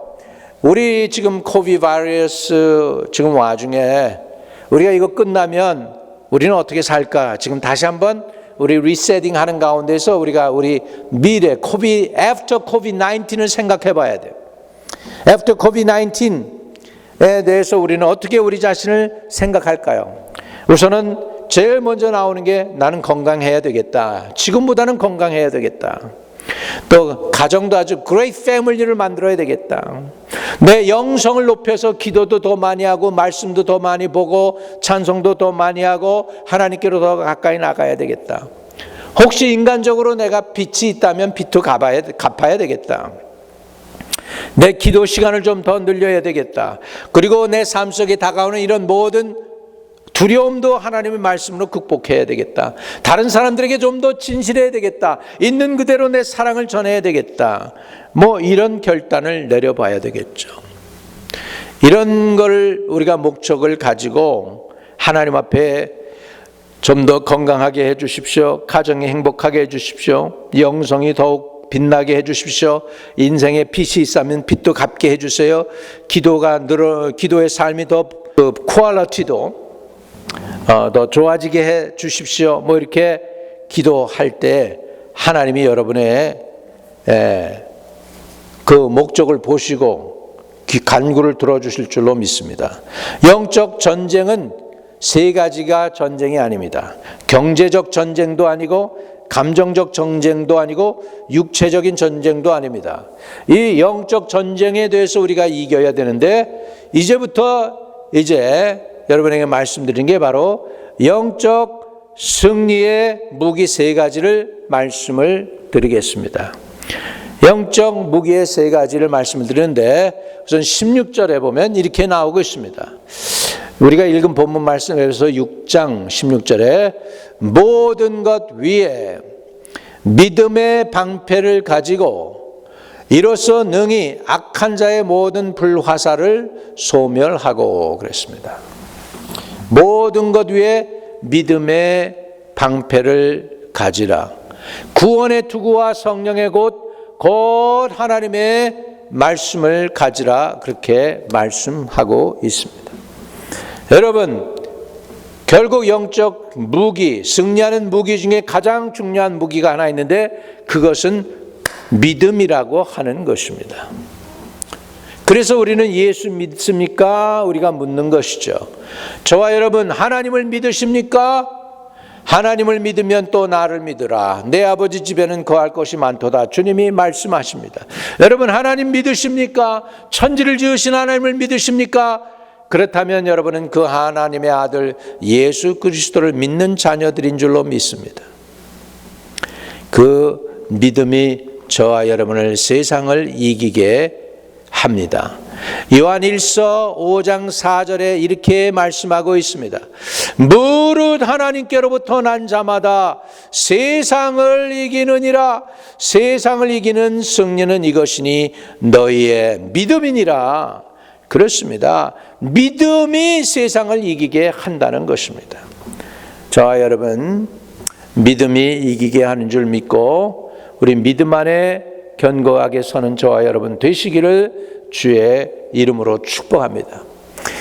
Speaker 1: 우리 지금 코비드 바이러스 지금 와중에 우리가 이거 끝나면 우리는 어떻게 살까? 지금 다시 한번 우리 리세팅 하는 가운데서 우리가 우리 미래 after COVID-19을 생각해 봐야 돼요. after COVID-19에 대해서 우리는 어떻게 우리 자신을 생각할까요? 우선은 제일 먼저 나오는 게 나는 건강해야 되겠다. 지금보다는 건강해야 되겠다. 또 가정도 아주 great family를 만들어야 되겠다. 내 영성을 높여서 기도도 더 많이 하고 말씀도 더 많이 보고 찬송도 더 많이 하고 하나님께로 더 가까이 나가야 되겠다. 혹시 인간적으로 내가 빚이 있다면 빚도 갚아야 되겠다. 내 기도 시간을 좀 더 늘려야 되겠다. 그리고 내 삶 속에 다가오는 이런 모든 두려움도 하나님의 말씀으로 극복해야 되겠다. 다른 사람들에게 좀 더 진실해야 되겠다. 있는 그대로 내 사랑을 전해야 되겠다. 이런 결단을 내려봐야 되겠죠. 이런 걸 우리가 목적을 가지고 하나님 앞에 좀 더 건강하게 해 주십시오. 가정이 행복하게 해 주십시오. 영성이 더욱 빛나게 해 주십시오. 인생에 빚이 있으면 빚도 갚게 해 주세요. 기도의 삶이 더 퀄리티도 더 좋아지게 해 주십시오. 이렇게 기도할 때 하나님이 여러분의 그 목적을 보시고 간구를 들어주실 줄로 믿습니다. 영적 전쟁은 세 가지가 전쟁이 아닙니다. 경제적 전쟁도 아니고 감정적 전쟁도 아니고 육체적인 전쟁도 아닙니다. 이 영적 전쟁에 대해서 우리가 이겨야 되는데 이제부터 여러분에게 말씀드린 게 바로 영적 승리의 무기 세 가지를 말씀을 드리겠습니다. 영적 무기의 세 가지를 말씀을 드리는데 우선 16절에 보면 이렇게 나오고 있습니다. 우리가 읽은 본문 말씀에서 6장 16절에 모든 것 위에 믿음의 방패를 가지고 이로써 능히 악한 자의 모든 불화살을 소멸하고 그랬습니다. 모든 것 위에 믿음의 방패를 가지라. 구원의 투구와 성령의 곧 하나님의 말씀을 가지라. 그렇게 말씀하고 있습니다. 여러분, 결국 영적 무기, 승리하는 무기 중에 가장 중요한 무기가 하나 있는데 그것은 믿음이라고 하는 것입니다. 그래서 우리는 예수 믿습니까? 우리가 묻는 것이죠. 저와 여러분, 하나님을 믿으십니까? 하나님을 믿으면 또 나를 믿으라. 내 아버지 집에는 거할 것이 많도다. 주님이 말씀하십니다. 여러분, 하나님 믿으십니까? 천지를 지으신 하나님을 믿으십니까? 그렇다면 여러분은 그 하나님의 아들 예수 그리스도를 믿는 자녀들인 줄로 믿습니다. 그 믿음이 저와 여러분을 세상을 이기게 합니다. 요한 1서 5장 4절에 이렇게 말씀하고 있습니다. 무릇 하나님께로부터 난 자마다 세상을 이기느니라. 세상을 이기는 승리는 이것이니 너희의 믿음이니라. 그렇습니다. 믿음이 세상을 이기게 한다는 것입니다. 저와 여러분, 믿음이 이기게 하는 줄 믿고 우리 믿음 안에 견고하게 서는 저와 여러분 되시기를 주의 이름으로 축복합니다.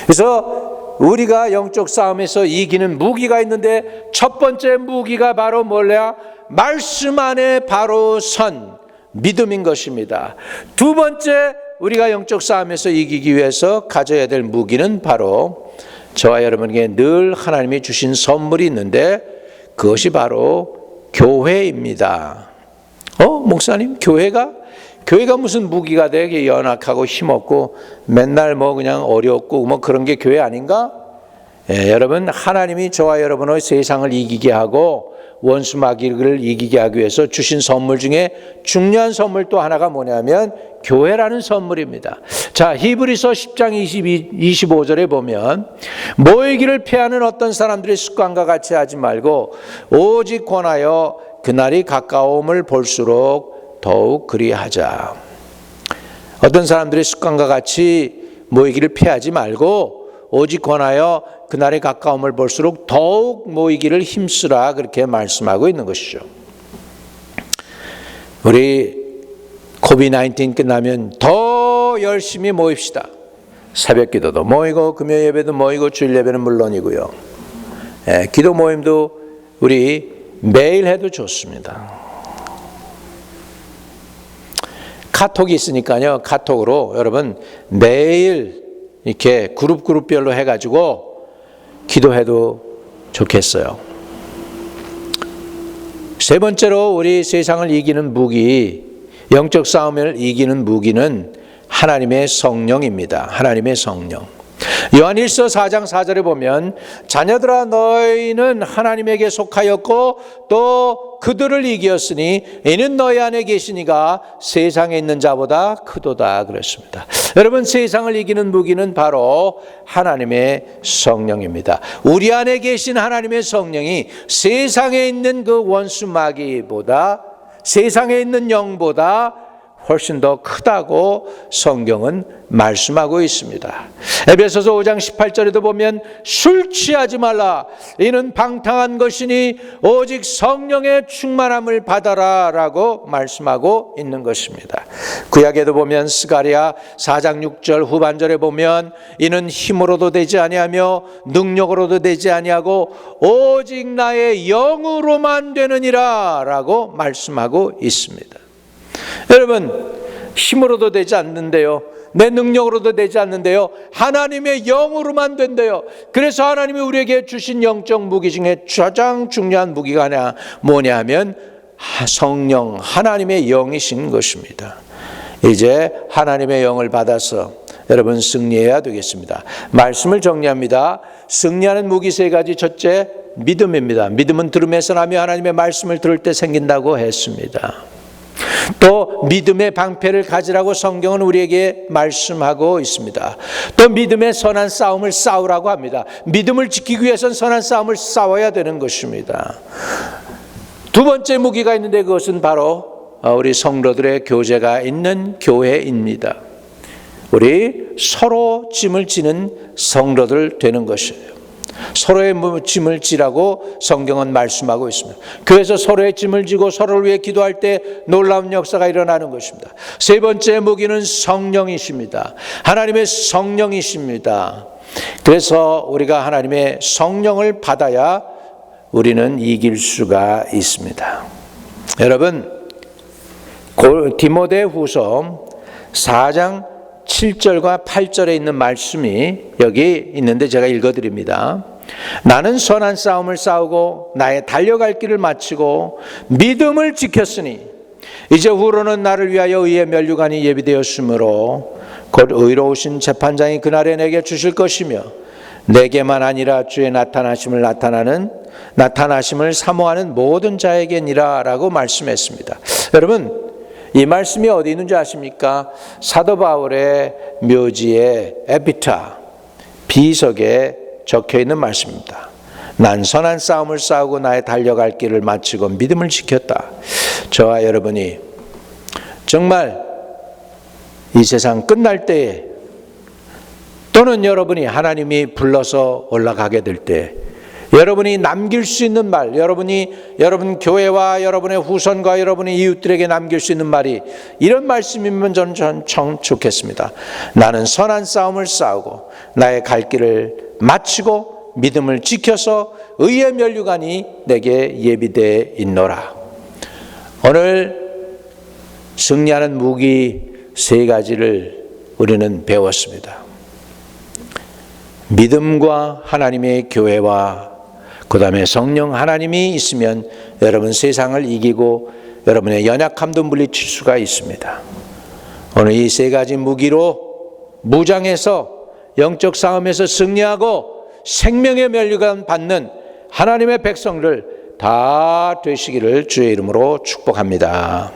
Speaker 1: 그래서 우리가 영적 싸움에서 이기는 무기가 있는데 첫 번째 무기가 바로 뭐냐? 말씀 안에 바로 선 믿음인 것입니다. 두 번째 우리가 영적 싸움에서 이기기 위해서 가져야 될 무기는 바로 저와 여러분에게 늘 하나님이 주신 선물이 있는데 그것이 바로 교회입니다. 목사님, 교회가 무슨 무기가 되게 연약하고 힘없고 맨날 그냥 어렵고 그런 게 교회 아닌가? 여러분, 하나님이 저와 여러분의 세상을 이기게 하고 원수 마귀를 이기게 하기 위해서 주신 선물 중에 중요한 선물 또 하나가 뭐냐면 교회라는 선물입니다. 자, 히브리서 10장 25절에 보면 모이기를 피하는 어떤 사람들의 습관과 같이 하지 말고 오직 권하여 그날이 가까움을 볼수록 더욱 그리하자. 어떤 사람들의 습관과 같이 모이기를 피하지 말고 오직 권하여 그날의 가까움을 볼수록 더욱 모이기를 힘쓰라, 그렇게 말씀하고 있는 것이죠. 우리 코비드-19 끝나면 더 열심히 모입시다. 새벽 기도도 모이고 금요 예배도 모이고 주일 예배는 물론이고요. 기도 모임도 우리 매일 해도 좋습니다. 카톡이 있으니까요. 카톡으로 여러분 매일 이렇게 그룹별로 해가지고 기도해도 좋겠어요. 세 번째로 우리 세상을 이기는 무기, 영적 싸움을 이기는 무기는 하나님의 성령입니다. 하나님의 성령. 요한일서 4장 4절에 보면 자녀들아 너희는 하나님에게 속하였고 또 그들을 이기었으니 이는 너희 안에 계시니가 세상에 있는 자보다 크도다 그랬습니다. 여러분, 세상을 이기는 무기는 바로 하나님의 성령입니다. 우리 안에 계신 하나님의 성령이 세상에 있는 그 원수 마귀보다, 세상에 있는 영보다 훨씬 더 크다고 성경은 말씀하고 있습니다. 에베소서 5장 18절에도 보면 술 취하지 말라 이는 방탕한 것이니 오직 성령의 충만함을 받아라 라고 말씀하고 있는 것입니다. 구약에도 보면 스가랴 4장 6절 후반절에 보면 이는 힘으로도 되지 아니하며 능력으로도 되지 아니하고 오직 나의 영으로만 되느니라 라고 말씀하고 있습니다. 여러분, 힘으로도 되지 않는데요, 내 능력으로도 되지 않는데요, 하나님의 영으로만 된대요. 그래서 하나님이 우리에게 주신 영적 무기 중에 가장 중요한 무기가 뭐냐 하면 성령, 하나님의 영이신 것입니다. 이제 하나님의 영을 받아서 여러분 승리해야 되겠습니다. 말씀을 정리합니다. 승리하는 무기 세 가지. 첫째, 믿음입니다. 믿음은 들음에서 나며 하나님의 말씀을 들을 때 생긴다고 했습니다. 또 믿음의 방패를 가지라고 성경은 우리에게 말씀하고 있습니다. 또 믿음의 선한 싸움을 싸우라고 합니다. 믿음을 지키기 위해서는 선한 싸움을 싸워야 되는 것입니다. 두 번째 무기가 있는데 그것은 바로 우리 성도들의 교제가 있는 교회입니다. 우리 서로 짐을 지는 성도들 되는 것이에요. 서로의 짐을 지라고 성경은 말씀하고 있습니다. 그래서 서로의 짐을 지고 서로를 위해 기도할 때 놀라운 역사가 일어나는 것입니다. 세 번째 무기는 성령이십니다. 하나님의 성령이십니다. 그래서 우리가 하나님의 성령을 받아야 우리는 이길 수가 있습니다. 여러분, 디모데후서 4장 7절과 8절에 있는 말씀이 여기 있는데 제가 읽어드립니다. 나는 선한 싸움을 싸우고 나의 달려갈 길을 마치고 믿음을 지켰으니 이제 후로는 나를 위하여 의의 면류관이 예비되었으므로 곧 의로우신 재판장이 그날에 내게 주실 것이며 내게만 아니라 주의 나타나심을 사모하는 모든 자에게니라 라고 말씀했습니다. 여러분, 이 말씀이 어디 있는지 아십니까? 사도 바울의 묘지에 에피타, 비석에 적혀 있는 말씀입니다. 난 선한 싸움을 싸우고 나의 달려갈 길을 마치고 믿음을 지켰다. 저와 여러분이 정말 이 세상 끝날 때에 또는 여러분이 하나님이 불러서 올라가게 될 때 여러분이 남길 수 있는 말, 여러분 교회와 여러분의 후손과 여러분의 이웃들에게 남길 수 있는 말이 이런 말씀이면 저는 참 좋겠습니다. 나는 선한 싸움을 싸우고 나의 갈 길을 마치고 믿음을 지켜서 의의 면류관이 내게 예비되어 있노라. 오늘 승리하는 무기 세 가지를 우리는 배웠습니다. 믿음과 하나님의 교회와 그 다음에 성령 하나님이 있으면 여러분 세상을 이기고 여러분의 연약함도 물리칠 수가 있습니다. 오늘 이 세 가지 무기로 무장해서 영적 싸움에서 승리하고 생명의 면류관 받는 하나님의 백성들 다 되시기를 주의 이름으로 축복합니다.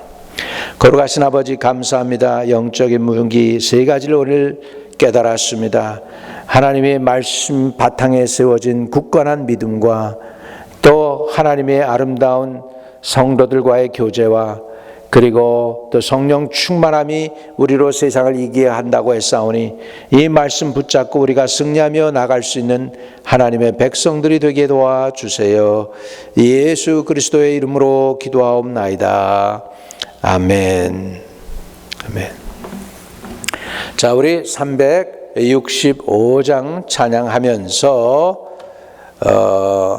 Speaker 1: 거룩하신 아버지 감사합니다. 영적인 무기 세 가지를 오늘 깨달았습니다. 하나님의 말씀 바탕에 세워진 굳건한 믿음과 또 하나님의 아름다운 성도들과의 교제와 그리고 또 성령 충만함이 우리로 세상을 이기게 한다고 했사오니 이 말씀 붙잡고 우리가 승리하며 나갈 수 있는 하나님의 백성들이 되게 도와주세요. 예수 그리스도의 이름으로 기도하옵나이다. 아멘. 아멘. 자, 우리 365장 찬양하면서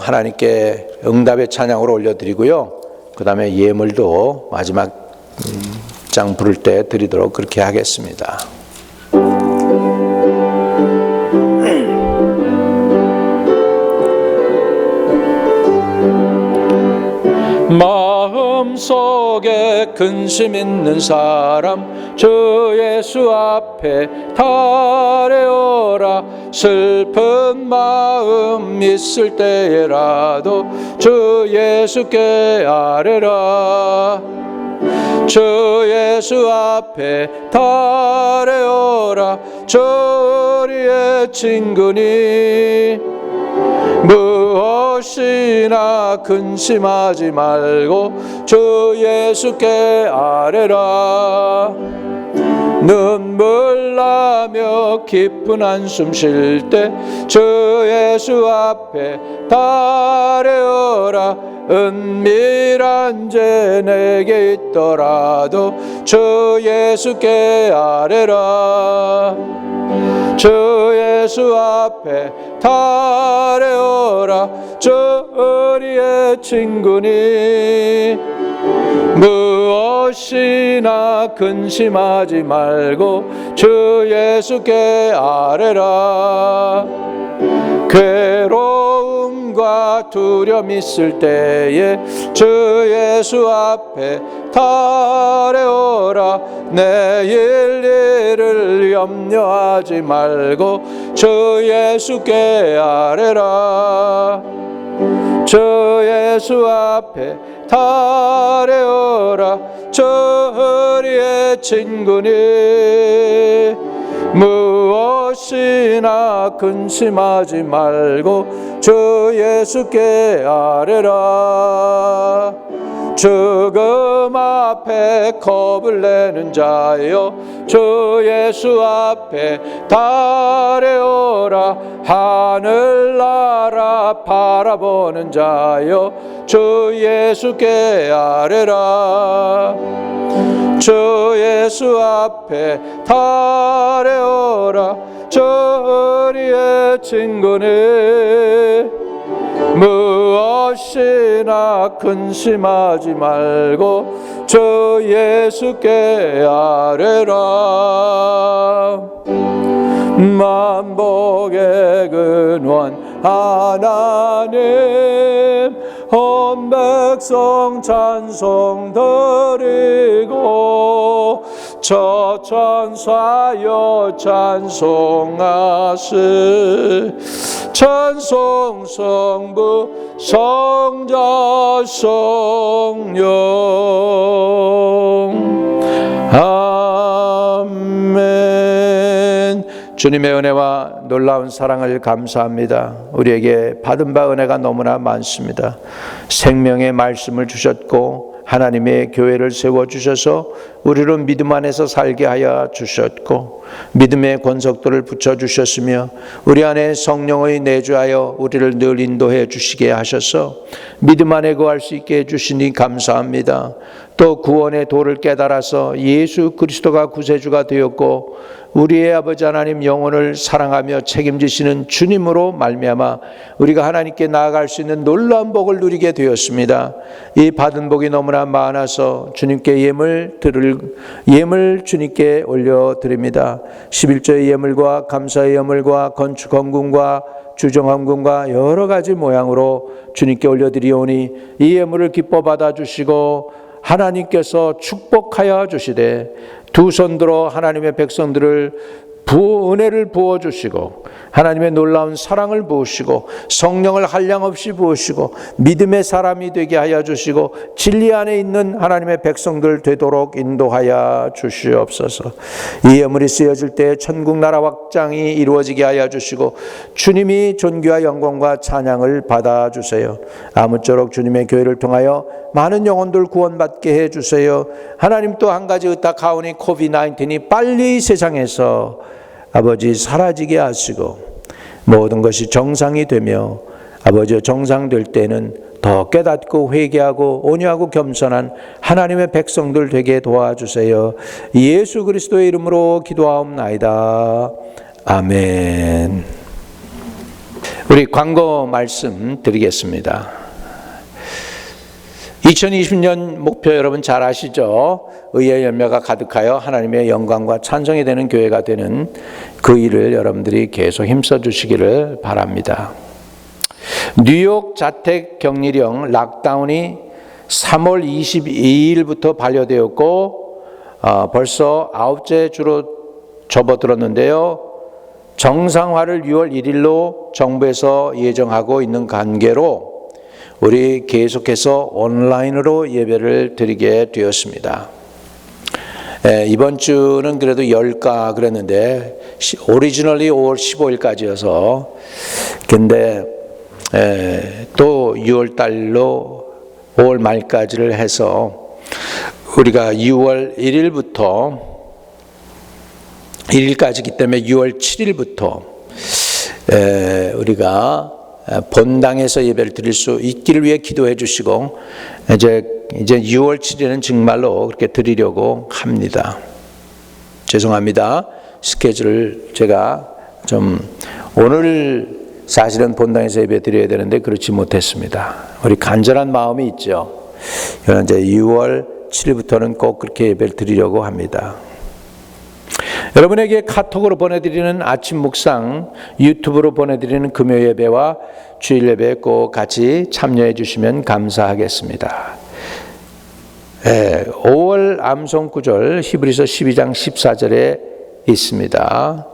Speaker 1: 하나님께 응답의 찬양으로 올려드리고요. 그 다음에 예물도 마지막 장 부를 때 드리도록 그렇게 하겠습니다. 마음속에 근심 있는 사람 주 예수 앞에 달려오라. 슬픈 마음 있을 때에라도 주 예수께 아뢰라. 주 예수 앞에 달려오라. 주 우리의 친구니 무엇이나 근심하지 말고 주 예수께 아뢰라. 눈물 나며 깊은 한숨 쉴 때 주 예수 앞에 달려오라. 은밀한 죄 내게 있더라도 주 예수께 아뢰라. 주 예수 앞에 달려오라. 주 우리의 친구니 무엇이나 근심하지 말고 주 예수께 아뢰라. 괴로움과 두려움 있을 때에 주 예수 앞에 달려오라. 내일 일을 염려하지 말고 주 예수께 아뢰라. 주 예수 앞에 달려오라. 주 우리의 친구니 무엇이나 근심하지 말고 주 예수께 아뢰라. 죽음 앞에 겁을 내는 자여 주 예수 앞에 달려오라. 하늘나라 바라보는 자여 주 예수께 아뢰라. 주 예수 앞에 달려오라. 주 우리의 친구니 무엇이나 근심하지 말고 주 예수께 아뢰라. 만복의 근원 하나님 온 백성 찬송 드리고 저 천사여 찬송하시. 찬송 성부 성자 성령. 아멘. 주님의 은혜와 놀라운 사랑을 감사합니다. 우리에게 받은 바 은혜가 너무나 많습니다. 생명의 말씀을 주셨고 하나님의 교회를 세워주셔서 우리를 믿음 안에서 살게 하여 주셨고 믿음의 권속들을 붙여주셨으며 우리 안에 성령의 내주하여 우리를 늘 인도해 주시게 하셔서 믿음 안에 거할 수 있게 해주시니 감사합니다. 또 구원의 도를 깨달아서 예수 그리스도가 구세주가 되었고 우리의 아버지 하나님 영혼을 사랑하며 책임지시는 주님으로 말미암아 우리가 하나님께 나아갈 수 있는 놀라운 복을 누리게 되었습니다. 이 받은 복이 너무나 많아서 주님께 예물 주님께 올려드립니다. 11조의 예물과 감사의 예물과 건축 헌금과 주정헌금과 여러 가지 모양으로 주님께 올려드리오니 이 예물을 기뻐 받아주시고 하나님께서 축복하여 주시되 두 손 들어 하나님의 백성들을 은혜를 부어주시고 하나님의 놀라운 사랑을 부으시고 성령을 한량없이 부으시고 믿음의 사람이 되게 하여 주시고 진리 안에 있는 하나님의 백성들 되도록 인도하여 주시옵소서. 이 예물이 쓰여질 때 천국 나라 확장이 이루어지게 하여 주시고 주님이 존귀와 영광과 찬양을 받아주세요. 아무쪼록 주님의 교회를 통하여 많은 영혼들 구원받게 해주세요. 하나님 또 한 가지 의탁하오니 코비드-19이 빨리 세상에서 아버지 사라지게 하시고 모든 것이 정상이 되며 아버지 정상될 때는 더 깨닫고 회개하고 온유하고 겸손한 하나님의 백성들 되게 도와주세요. 예수 그리스도의 이름으로 기도하옵나이다. 아멘. 우리 광고 말씀 드리겠습니다. 2020년 목표 여러분 잘 아시죠? 의의 열매가 가득하여 하나님의 영광과 찬송이 되는 교회가 되는 그 일을 여러분들이 계속 힘써 주시기를 바랍니다. 뉴욕 자택 격리령 락다운이 3월 22일부터 반려되었고 벌써 9째 주로 접어들었는데요. 정상화를 6월 1일로 정부에서 예정하고 있는 관계로 우리 계속해서 온라인으로 예배를 드리게 되었습니다. 이번 주는 그래도 10가 그랬는데 오리지널리 5월 15일까지여서 근데 또 6월 달로 5월 말까지를 해서 우리가 6월 1일부터 1일까지이기 때문에 6월 7일부터 우리가 본당에서 예배를 드릴 수 있기를 위해 기도해 주시고 이제 6월 7일은 정말로 그렇게 드리려고 합니다. 죄송합니다. 스케줄을 제가 좀 오늘 사실은 본당에서 예배 드려야 되는데 그렇지 못했습니다. 우리 간절한 마음이 있죠. 이제 6월 7일부터는 꼭 그렇게 예배를 드리려고 합니다. 여러분에게 카톡으로 보내드리는 아침 묵상, 유튜브로 보내드리는 금요 예배와 주일 예배에 꼭 같이 참여해 주시면 감사하겠습니다. 5월 암송 구절 히브리서 12장 14절에 있습니다.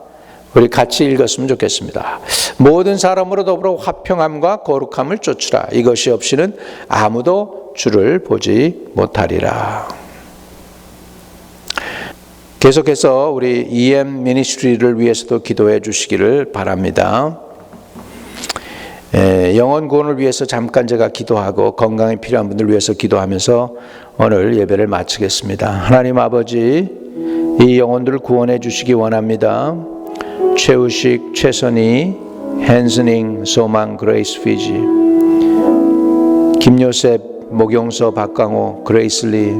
Speaker 1: 우리 같이 읽었으면 좋겠습니다. 모든 사람으로 더불어 화평함과 거룩함을 쫓으라. 이것이 없이는 아무도 주를 보지 못하리라. 계속해서 우리 EM 미니스트리를 위해서도 기도해 주시기를 바랍니다. 영혼 구원을 위해서 잠깐 제가 기도하고 건강이 필요한 분들 위해서 기도하면서 오늘 예배를 마치겠습니다. 하나님 아버지, 이 영혼들을 구원해 주시기 원합니다. 최우식, 최선희, 헨스닝, 소망, 그레이스 피지, 김요셉, 목용서, 박강호, 그레이슬리,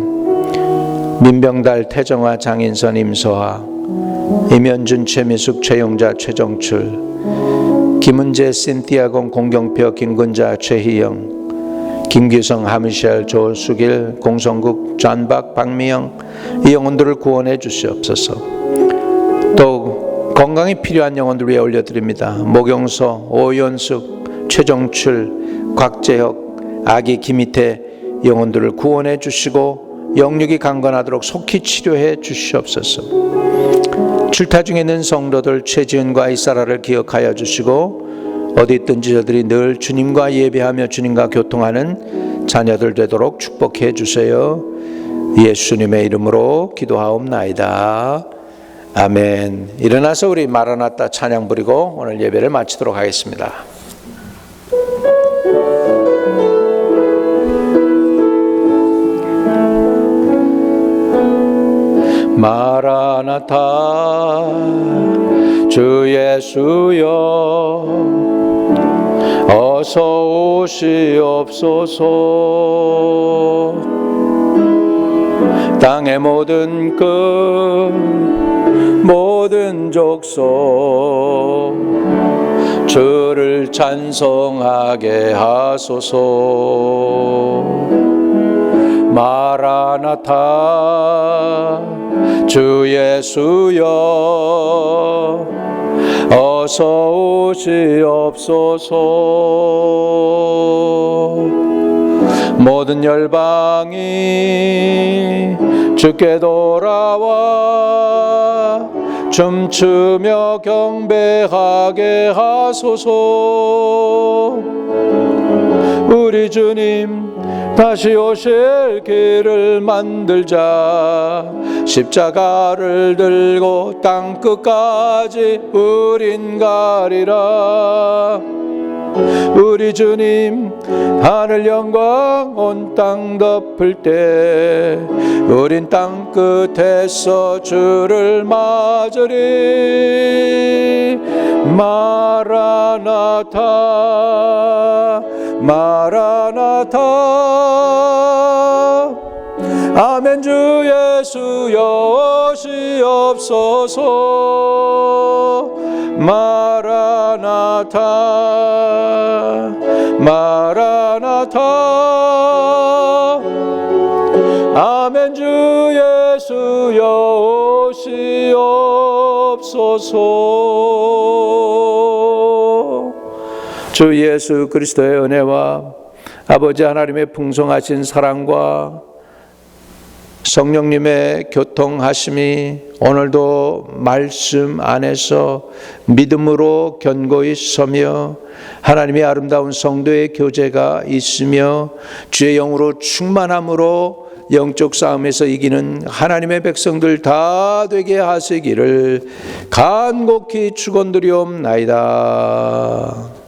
Speaker 1: 민병달, 태정화, 장인선, 임서화, 임현준, 최미숙, 최용자, 최정출, 김은재, 신티아공, 공경표, 김근자, 최희영, 김규성, 하미셸, 조수길, 공성국, 전박, 박미영, 이 영혼들을 구원해 주시옵소서. 또 건강이 필요한 영혼들 위해 올려드립니다. 목용서, 오연숙, 최정출, 곽재혁, 아기 김희태 영혼들을 구원해 주시고 영육이 강건하도록 속히 치료해 주시옵소서. 출타 중에 있는 성도들 최지은과 이사라를 기억하여 주시고 어디 있든지 저들이 늘 주님과 예배하며 주님과 교통하는 자녀들 되도록 축복해 주세요. 예수님의 이름으로 기도하옵나이다. 아멘. 일어나서 우리 마라나타 찬양 부리고 오늘 예배를 마치도록 하겠습니다. 마라나타 주 예수여 어서 오시옵소서. 땅의 모든 끝 모든 족속 주를 찬송하게 하소서. 마라나타 주 예수여 어서 오시옵소서. 모든 열방이 주께 돌아와 춤추며 경배하게 하소서. 우리 주님 다시 오실 길을 만들자. 십자가를 들고 땅끝까지 우린 가리라. 우리 주님 하늘 영광 온 땅 덮을 때 우린 땅끝에서 주를 맞으리. 마라나타 마라나타. 아멘. 주 예수여 오시옵소서. 마라나타 마라나타. 아멘. 주 예수여 오시옵소서. 주 예수 그리스도의 은혜와 아버지 하나님의 풍성하신 사랑과 성령님의 교통하심이 오늘도 말씀 안에서 믿음으로 견고히 서며 하나님의 아름다운 성도의 교제가 있으며 주의 영으로 충만함으로 영적 싸움에서 이기는 하나님의 백성들 다 되게 하시기를 간곡히 축원드리옵나이다.